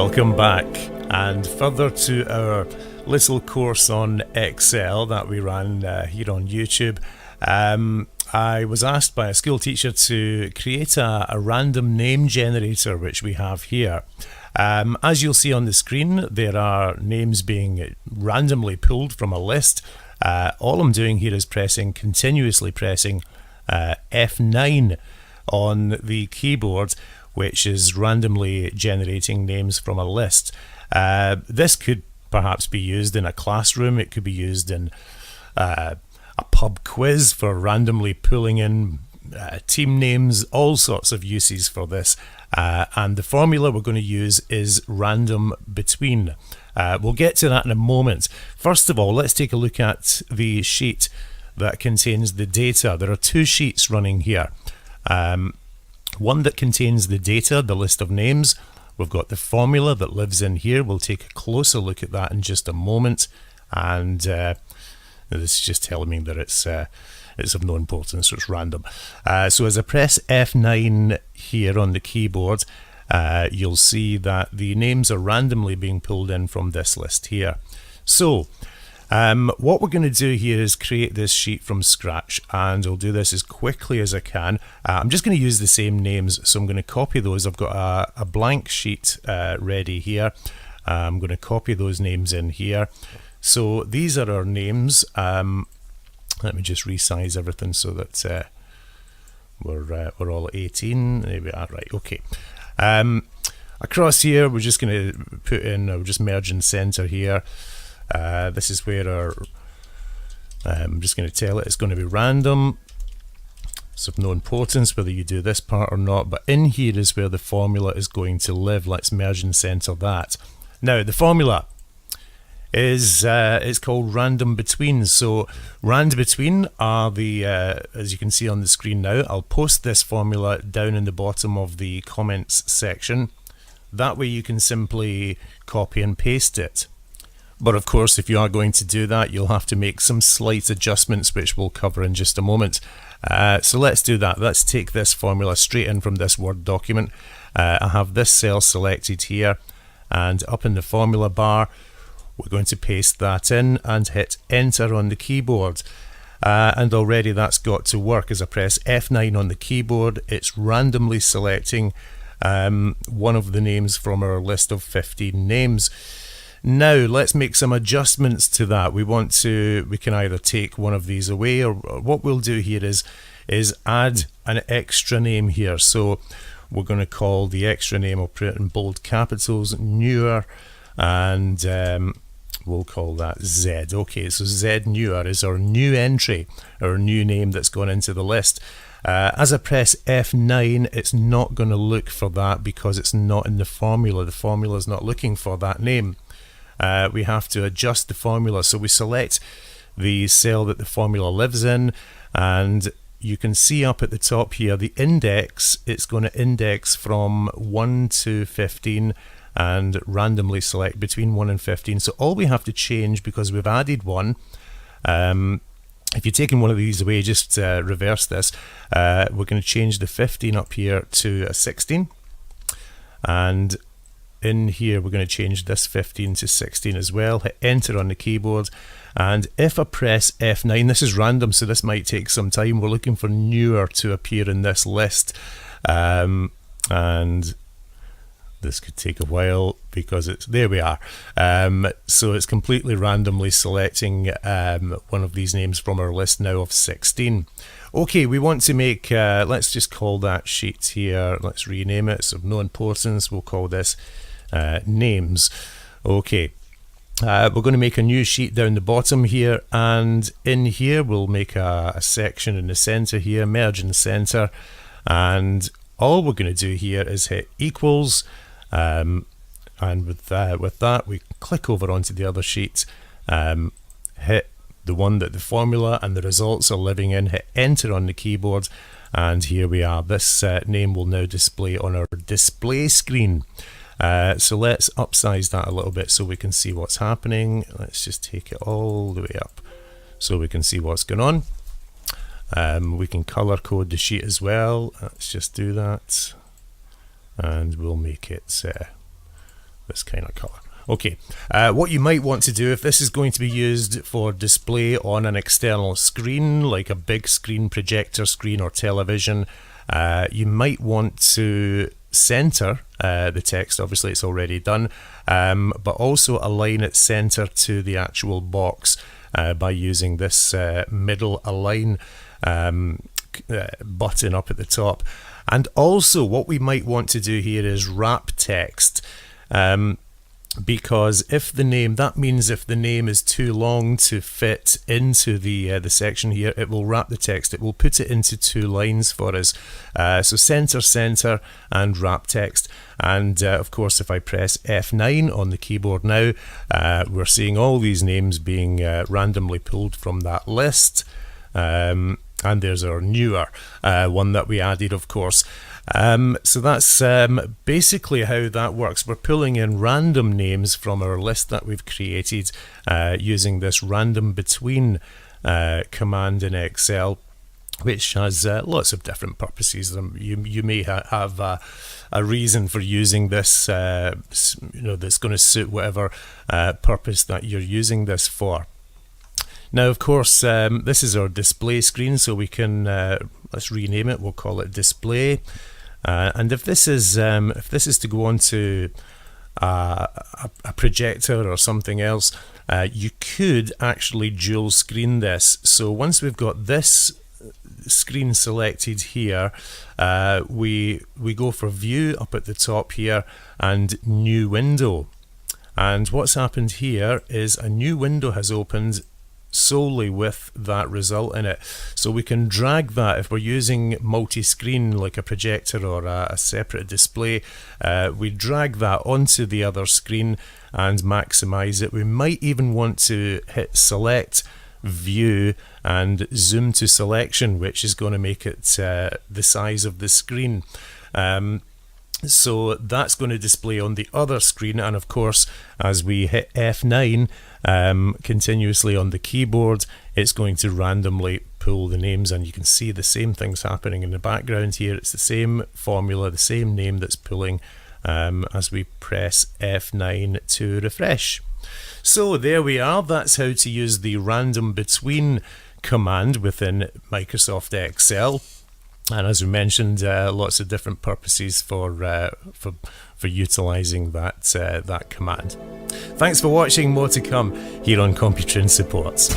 Welcome back, and further to our little course on Excel that we ran here on YouTube. I was asked by a school teacher to create a random name generator, which we have here. As you'll see on the screen, there are names being randomly pulled from a list. All I'm doing here is continuously pressing F9 on the keyboard, which is randomly generating names from a list. This could perhaps be used in a classroom. It could be used in a pub quiz for randomly pulling in team names, all sorts of uses for this. And the formula we're going to use is RANDBETWEEN. We'll get to that in a moment. First of all, let's take a look at the sheet that contains the data. There are two sheets running here. One that contains the data, the list of names. We've got the formula that lives in here. We'll take a closer look at that in just a moment. And this is just telling me that it's of no importance, so it's random. So as I press F9 here on the keyboard, you'll see that the names are randomly being pulled in from this list here. So what we're going to do here is create this sheet from scratch, and I'll do this as quickly as I can. I'm just going to use the same names, so I'm going to copy those. I've got a blank sheet ready here. I'm going to copy those names in here. So these are our names. Let me just resize everything so that we're all at 18. There we are. Right, okay. Across here, we're just going to put in, we're just merging center here. This is where our, I'm just going to tell it it's going to be random. It's of no importance whether you do this part or not, but in here is where the formula is going to live. Let's merge and center that. Now the formula is it's called RANDBETWEEN. So RANDBETWEEN are the as you can see on the screen now. I'll post this formula down in the bottom of the comments section. That way you can simply copy and paste it. But of course, if you are going to do that, you'll have to make some slight adjustments, which we'll cover in just a moment. So let's do that. Let's take this formula straight in from this Word document. I have this cell selected here, and up in the formula bar, we're going to paste that in and hit enter on the keyboard. And already that's got to work. As I press F9 on the keyboard, it's randomly selecting one of the names from our list of 15 names. Now let's make some adjustments to that. We can either take one of these away, or what we'll do here is add an extra name here. So we're going to call the extra name, I'll put it in bold capitals, newer, and we'll call that Z. Okay, so Z newer is our new entry, our new name that's gone into the list. As I press F9, it's not going to look for that because it's not in the formula. The formula is not looking for that name. We have to adjust the formula. So we select the cell that the formula lives in, and you can see up at the top here the index. It's going to index from 1 to 15 and randomly select between 1 and 15. So all we have to change, because we've added one, if you're taking one of these away, just reverse this. We're going to change the 15 up here to a 16, and in here we're going to change this 15 to 16 as well. Hit enter on the keyboard, and if I press F9, this is random, so this might take some time. We're looking for newer to appear in this list, and this could take a while because it's, there we are. So it's completely randomly selecting one of these names from our list now of 16. Okay, we want to make, let's just call that sheet here, let's rename it, it's of no importance. We'll call this names. Okay, we're going to make a new sheet down the bottom here, and in here we'll make a section in the center here, merge and center, and all we're going to do here is hit equals, and with that we click over onto the other sheet, hit the one that the formula and the results are living in, hit enter on the keyboard, and here we are. This name will now display on our display screen. So let's upsize that a little bit so we can see what's happening. Let's just take it all the way up so we can see what's going on. We can color code the sheet as well. Let's just do that, and we'll make it this kind of color. Okay, what you might want to do if this is going to be used for display on an external screen, like a big screen, projector screen or television, you might want to center the text. Obviously it's already done, but also align it center to the actual box by using this middle align button up at the top. And also what we might want to do here is wrap text, because if the name, that means if the name is too long to fit into the section here, it will wrap the text. It will put it into 2 lines for us. So center and wrap text. And of course, if I press F9 on the keyboard now, we're seeing all these names being randomly pulled from that list. And there's our newer one that we added, of course. So that's basically how that works. We're pulling in random names from our list that we've created using this RANDBETWEEN command in Excel, which has lots of different purposes. You may have a reason for using this, that's going to suit whatever purpose that you're using this for. Now, of course, this is our display screen, so we can let's rename it. We'll call it display. And if this is to go on to a projector or something else, you could actually dual screen this. So once we've got this screen selected here, we go for view up at the top here and new window. And what's happened here is a new window has opened solely with that result in it. So we can drag that if we're using multi-screen like a projector or a separate display. We drag that onto the other screen and maximize it. We might even want to hit select, view and zoom to selection, which is going to make it the size of the screen. So that's going to display on the other screen, and of course as we hit F9 continuously on the keyboard, it's going to randomly pull the names, and you can see the same things happening in the background here. It's the same formula, the same name that's pulling as we press F9 to refresh. So there we are. That's how to use the RANDBETWEEN command within Microsoft Excel. And as we mentioned, lots of different purposes for utilising that command. Thanks for watching. More to come here on Computer in Support.